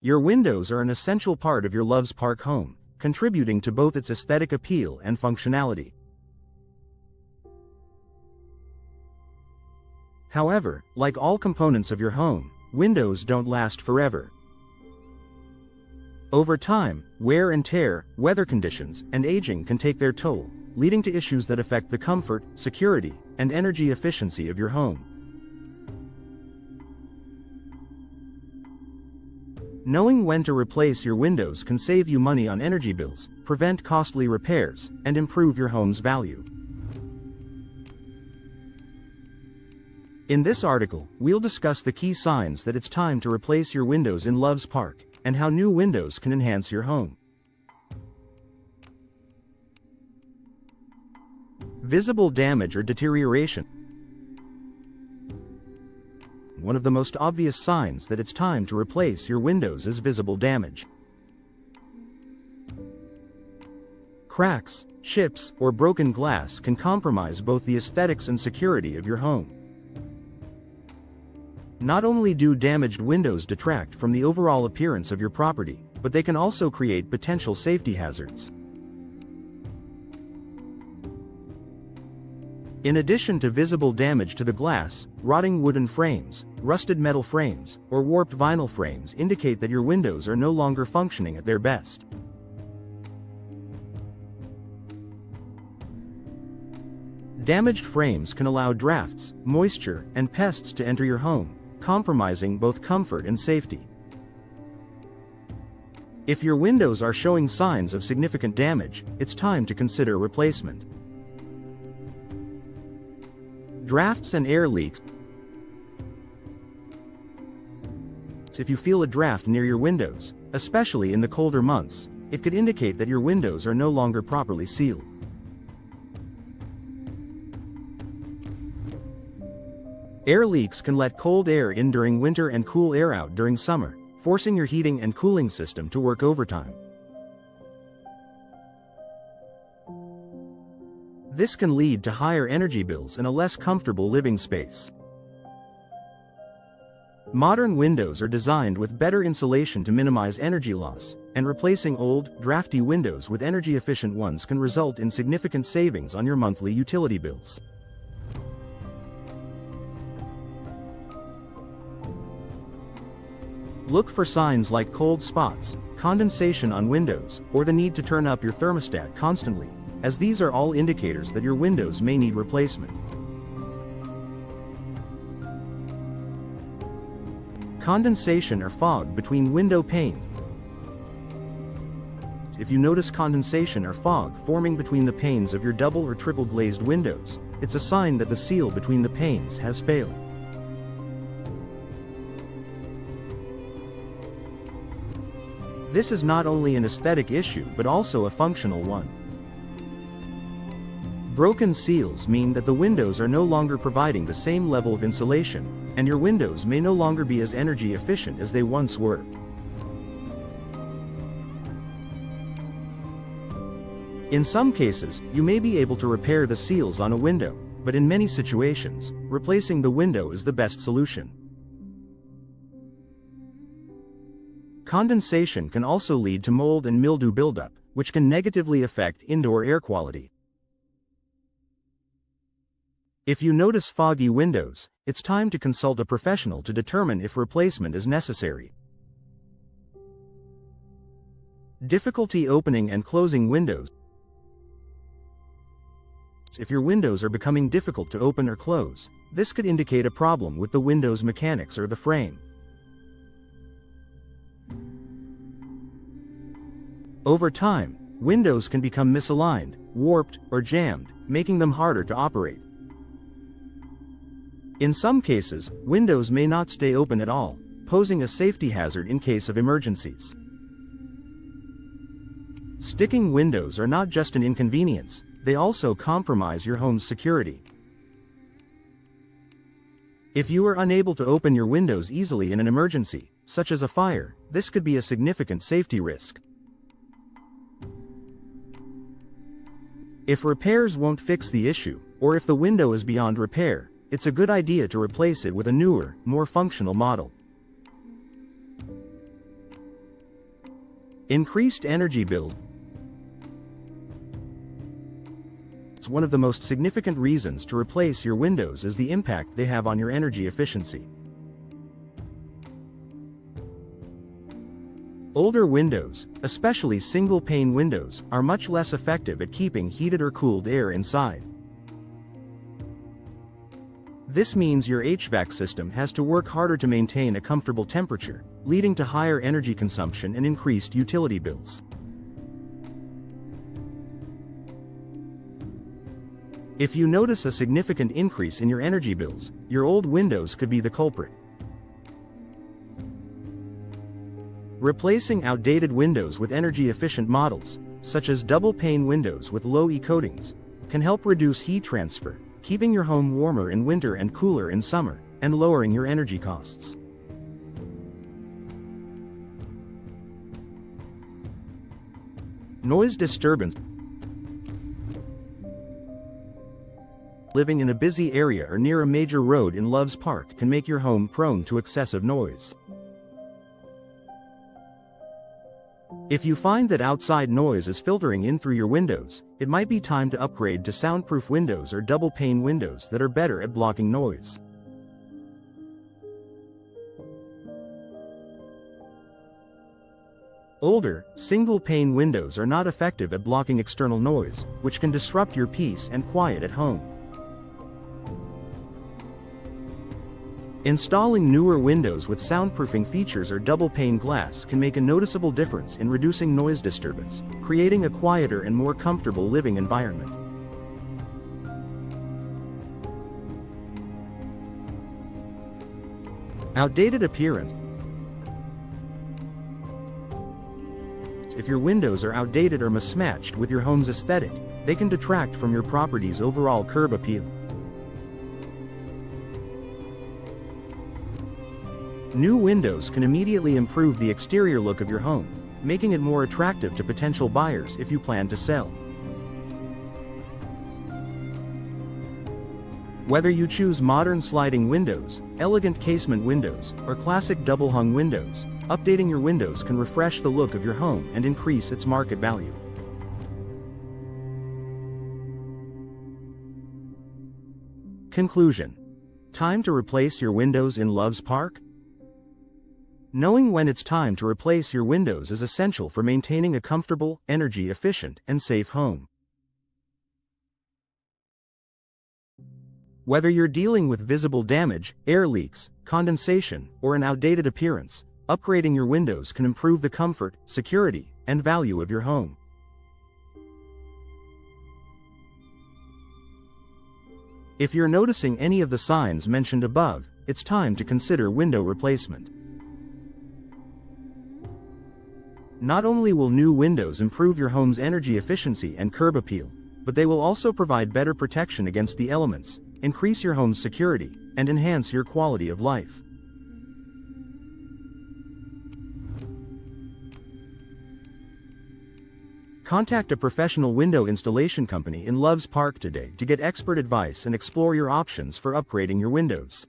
Your windows are an essential part of your Loves Park home, contributing to both its aesthetic appeal and functionality. However, like all components of your home, windows don't last forever. Over time, wear and tear, weather conditions, and aging can take their toll, leading to issues that affect the comfort, security, and energy efficiency of your home. Knowing when to replace your windows can save you money on energy bills, prevent costly repairs, and improve your home's value. In this article, we'll discuss the key signs that it's time to replace your windows in Loves Park, and how new windows can enhance your home. Visible damage or deterioration. One of the most obvious signs that it's time to replace your windows is visible damage. Cracks, chips, or broken glass can compromise both the aesthetics and security of your home. Not only do damaged windows detract from the overall appearance of your property, but they can also create potential safety hazards. In addition to visible damage to the glass, rotting wooden frames, rusted metal frames, or warped vinyl frames indicate that your windows are no longer functioning at their best. Damaged frames can allow drafts, moisture, and pests to enter your home, compromising both comfort and safety. If your windows are showing signs of significant damage, it's time to consider replacement. Drafts and air leaks. If you feel a draft near your windows, especially in the colder months, it could indicate that your windows are no longer properly sealed. Air leaks can let cold air in during winter and cool air out during summer, forcing your heating and cooling system to work overtime. This can lead to higher energy bills and a less comfortable living space. Modern windows are designed with better insulation to minimize energy loss, and replacing old, drafty windows with energy-efficient ones can result in significant savings on your monthly utility bills. Look for signs like cold spots, condensation on windows, or the need to turn up your thermostat constantly, as these are all indicators that your windows may need replacement. Condensation or fog between window panes. If you notice condensation or fog forming between the panes of your double or triple glazed windows, it's a sign that the seal between the panes has failed. This is not only an aesthetic issue but also a functional one. Broken seals mean that the windows are no longer providing the same level of insulation, and your windows may no longer be as energy efficient as they once were. In some cases, you may be able to repair the seals on a window, but in many situations, replacing the window is the best solution. Condensation can also lead to mold and mildew buildup, which can negatively affect indoor air quality. If you notice foggy windows, it's time to consult a professional to determine if replacement is necessary. Difficulty opening and closing windows. If your windows are becoming difficult to open or close, this could indicate a problem with the window's mechanics or the frame. Over time, windows can become misaligned, warped, or jammed, making them harder to operate. In some cases, windows may not stay open at all, posing a safety hazard in case of emergencies. Sticking windows are not just an inconvenience, they also compromise your home's security. If you are unable to open your windows easily in an emergency, such as a fire, this could be a significant safety risk. If repairs won't fix the issue, or if the window is beyond repair, it's a good idea to replace it with a newer, more functional model. Increased energy bills. One of the most significant reasons to replace your windows is the impact they have on your energy efficiency. Older windows, especially single-pane windows, are much less effective at keeping heated or cooled air inside. This means your HVAC system has to work harder to maintain a comfortable temperature, leading to higher energy consumption and increased utility bills. If you notice a significant increase in your energy bills, your old windows could be the culprit. Replacing outdated windows with energy-efficient models, such as double-pane windows with low-E coatings, can help reduce heat transfer, keeping your home warmer in winter and cooler in summer, and lowering your energy costs. Noise disturbance. Living in a busy area or near a major road in Loves Park can make your home prone to excessive noise. If you find that outside noise is filtering in through your windows, it might be time to upgrade to soundproof windows or double-pane windows that are better at blocking noise. Older, single-pane windows are not effective at blocking external noise, which can disrupt your peace and quiet at home. Installing newer windows with soundproofing features or double-pane glass can make a noticeable difference in reducing noise disturbance, creating a quieter and more comfortable living environment. Outdated appearance. If your windows are outdated or mismatched with your home's aesthetic, they can detract from your property's overall curb appeal. New windows can immediately improve the exterior look of your home, making it more attractive to potential buyers if you plan to sell. Whether you choose modern sliding windows, elegant casement windows, or classic double-hung windows, updating your windows can refresh the look of your home and increase its market value. Conclusion. Time to replace your windows in Loves Park? Knowing when it's time to replace your windows is essential for maintaining a comfortable, energy-efficient, and safe home. Whether you're dealing with visible damage, air leaks, condensation, or an outdated appearance, upgrading your windows can improve the comfort, security, and value of your home. If you're noticing any of the signs mentioned above, it's time to consider window replacement. Not only will new windows improve your home's energy efficiency and curb appeal, but they will also provide better protection against the elements, increase your home's security, and enhance your quality of life. Contact a professional window installation company in Loves Park today to get expert advice and explore your options for upgrading your windows.